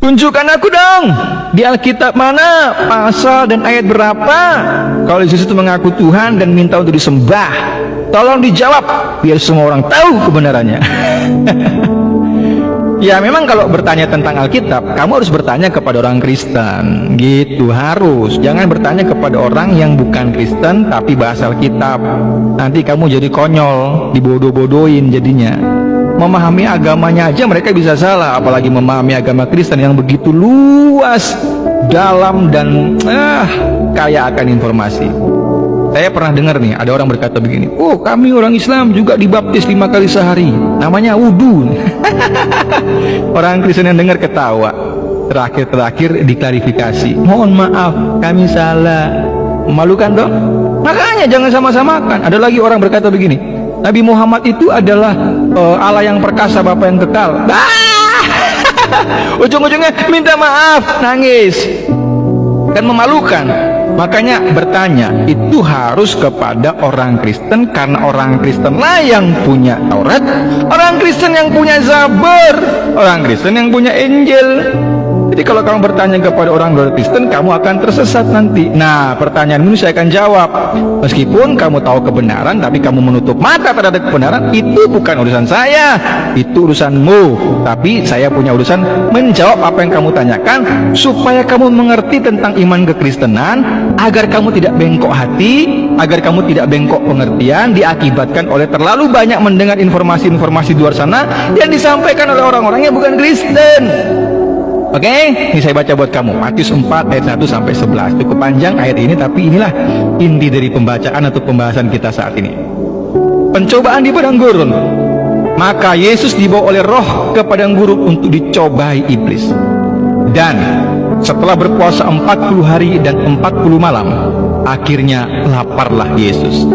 Tunjukkan aku dong, di Alkitab mana, pasal dan ayat berapa kalau Yesus itu mengaku Tuhan dan minta untuk disembah. Tolong dijawab biar semua orang tahu kebenarannya. Ya memang kalau bertanya tentang Alkitab, kamu harus bertanya kepada orang Kristen, gitu harus. Jangan bertanya kepada orang yang bukan Kristen tapi bahasa Alkitab. Nanti kamu jadi konyol, dibodoh-bodohin jadinya. Memahami agamanya aja mereka bisa salah, apalagi memahami agama Kristen yang begitu luas, dalam dan kaya akan informasi. Saya pernah dengar nih, ada orang berkata begini, oh kami orang Islam juga dibaptis 5 kali sehari, namanya wudhu. Orang Kristen yang dengar ketawa. Terakhir diklarifikasi, mohon maaf kami salah. Memalukan dong. Makanya jangan sama-samakan. Ada lagi orang berkata begini, Nabi Muhammad itu adalah Allah yang perkasa, Bapa yang kekal. Ujung-ujungnya minta maaf, nangis, kan memalukan. Makanya bertanya itu harus kepada orang Kristen, karena orang Kristen lah yang punya Taurat, orang Kristen yang punya Zabur, orang Kristen yang punya Injil. Jadi kalau kamu bertanya kepada orang luar Kristen, kamu akan tersesat nanti. Nah, pertanyaan ini saya akan jawab. Meskipun kamu tahu kebenaran, tapi kamu menutup mata terhadap kebenaran, itu bukan urusan saya, itu urusanmu. Tapi saya punya urusan menjawab apa yang kamu tanyakan, supaya kamu mengerti tentang iman kekristenan, agar kamu tidak bengkok hati, agar kamu tidak bengkok pengertian, diakibatkan oleh terlalu banyak mendengar informasi-informasi di luar sana yang disampaikan oleh orang-orang yang bukan Kristen. Oke, ini saya baca buat kamu, Matius 4 ayat 1 sampai 11. Cukup panjang ayat ini, tapi inilah inti dari pembacaan atau pembahasan kita saat ini. Pencobaan di padang gurun. Maka Yesus dibawa oleh Roh ke padang gurun untuk dicobai iblis. Dan setelah berpuasa 40 hari dan 40 malam, akhirnya laparlah Yesus.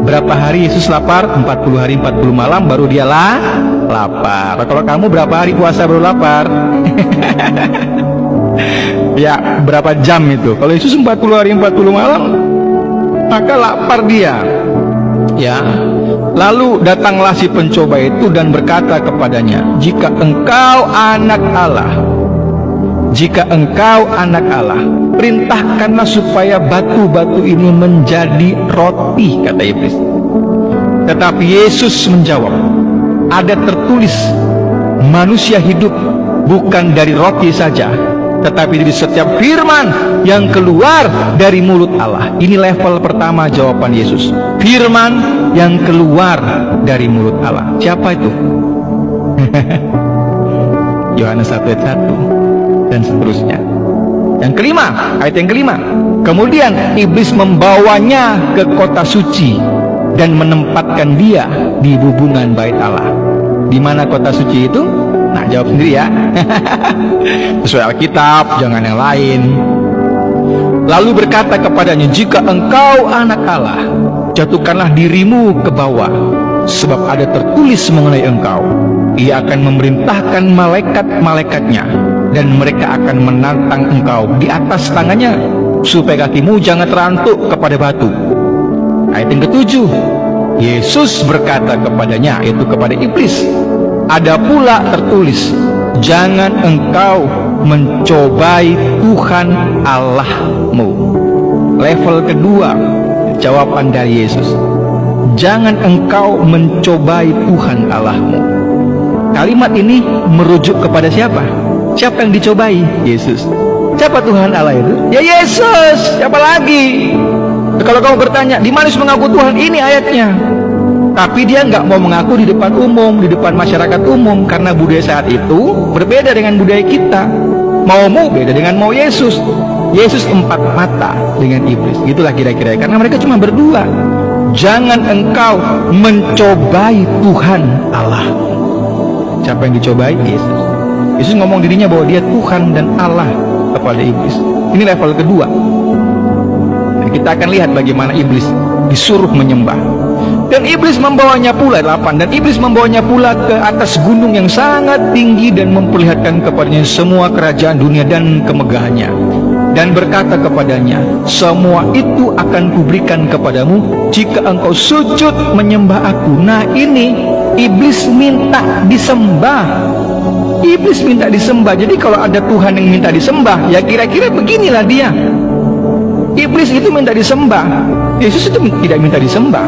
Berapa hari Yesus lapar? 40 hari 40 malam baru dia lapar. Kalau kamu berapa hari puasa baru lapar? Ya berapa jam itu? Kalau Yesus 40 hari 40 malam, maka lapar dia. Ya. Lalu datanglah si pencoba itu dan berkata kepadanya, jika engkau anak Allah, jika engkau anak Allah, perintahkanlah supaya batu-batu ini menjadi roti, kata iblis. Tetapi Yesus menjawab, ada tertulis, manusia hidup bukan dari roti saja, tetapi dari setiap firman yang keluar dari mulut Allah. Ini level pertama jawaban Yesus. Firman yang keluar dari mulut Allah. Siapa itu? Yohanes 1 ayat 1 dan seterusnya. Yang kelima, ayat yang kelima. Kemudian iblis membawanya ke kota suci dan menempatkan dia di hubungan bait Allah. Di mana kota suci itu? Nah, jawab sendiri ya. Sesuai Alkitab, jangan yang lain. Lalu berkata kepadanya, jika engkau anak Allah, jatuhkanlah dirimu ke bawah, sebab ada tertulis mengenai engkau, ia akan memerintahkan malaikat-malaikatnya, dan mereka akan menantang engkau di atas tangannya, supaya kakimu jangan terantuk kepada batu. Ayat yang ketujuh, Yesus berkata kepadanya, yaitu kepada iblis, ada pula tertulis, jangan engkau mencobai Tuhan Allahmu. Level kedua jawaban dari Yesus, jangan engkau mencobai Tuhan Allahmu. Kalimat ini merujuk kepada siapa? Siapa yang dicobai? Yesus. Siapa Tuhan Allah itu? Ya Yesus. Siapa lagi? Kalau kamu bertanya, di mana Yesus mengaku Tuhan? Ini ayatnya. Tapi dia nggak mau mengaku di depan umum, di depan masyarakat umum, karena budaya saat itu berbeda dengan budaya kita. Maumu beda dengan mau Yesus. Yesus 4 mata dengan iblis. Gitulah kira-kira, karena mereka cuma berdua. Jangan engkau mencobai Tuhan Allah. Siapa yang dicobai? Yesus. Yesus ngomong dirinya bahwa dia Tuhan dan Allah kepada iblis. Ini level kedua. Dan kita akan lihat bagaimana iblis disuruh menyembah. Dan iblis membawanya pula, 8, dan iblis membawanya pula ke atas gunung yang sangat tinggi dan memperlihatkan kepadanya semua kerajaan dunia dan kemegahannya, dan berkata kepadanya, semua itu akan kuberikan kepadamu jika engkau sujud menyembah aku. Nah, ini iblis minta disembah. Iblis minta disembah. Jadi kalau ada Tuhan yang minta disembah, ya kira-kira beginilah dia. Iblis itu minta disembah, Yesus itu tidak minta disembah.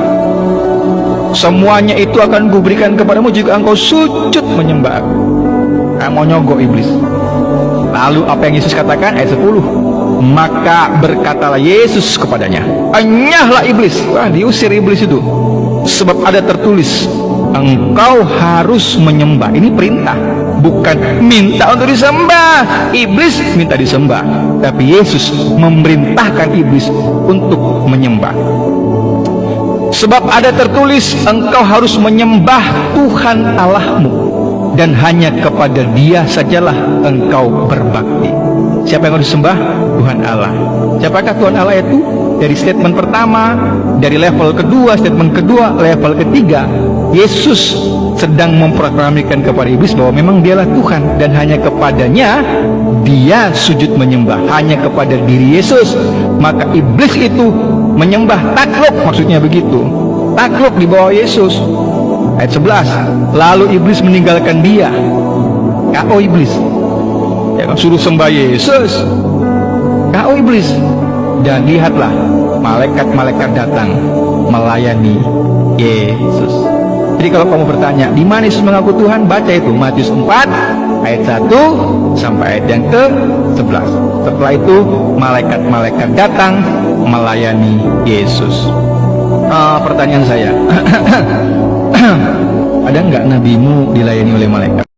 Semuanya itu akan kuberikan kepadamu jika engkau sujud menyembah aku. Mau nyogok iblis. Lalu apa yang Yesus katakan? Ayat 10. Maka berkatalah Yesus kepadanya, enyahlah iblis. Wah, diusir iblis itu. Sebab ada tertulis, engkau harus menyembah. Ini perintah, bukan minta untuk disembah. Iblis minta disembah, tapi Yesus memerintahkan iblis untuk menyembah. Sebab ada tertulis, engkau harus menyembah Tuhan Allahmu, dan hanya kepada Dia sajalah engkau berbakti. Siapa yang harus disembah? Tuhan Allah. Siapakah Tuhan Allah itu? Dari statement pertama, dari level kedua, statement kedua, level ketiga, Yesus sedang memproklamikan kepada iblis bahwa memang Dialah Tuhan, dan hanya kepadanya dia sujud menyembah, hanya kepada diri Yesus. Maka iblis itu menyembah, takluk, maksudnya begitu, takluk di bawah Yesus. Ayat 11, lalu iblis meninggalkan dia. KO iblis, ya, suruh sembah Yesus, KO iblis. Dan lihatlah, malaikat-malaikat datang melayani Yesus. Jadi kalau kamu bertanya, di mana Yesus mengaku Tuhan? Baca itu Matius 4 ayat 1 sampai ayat yang ke-11. Setelah itu malaikat-malaikat datang melayani Yesus. Pertanyaan saya, ada nggak nabimu dilayani oleh malaikat?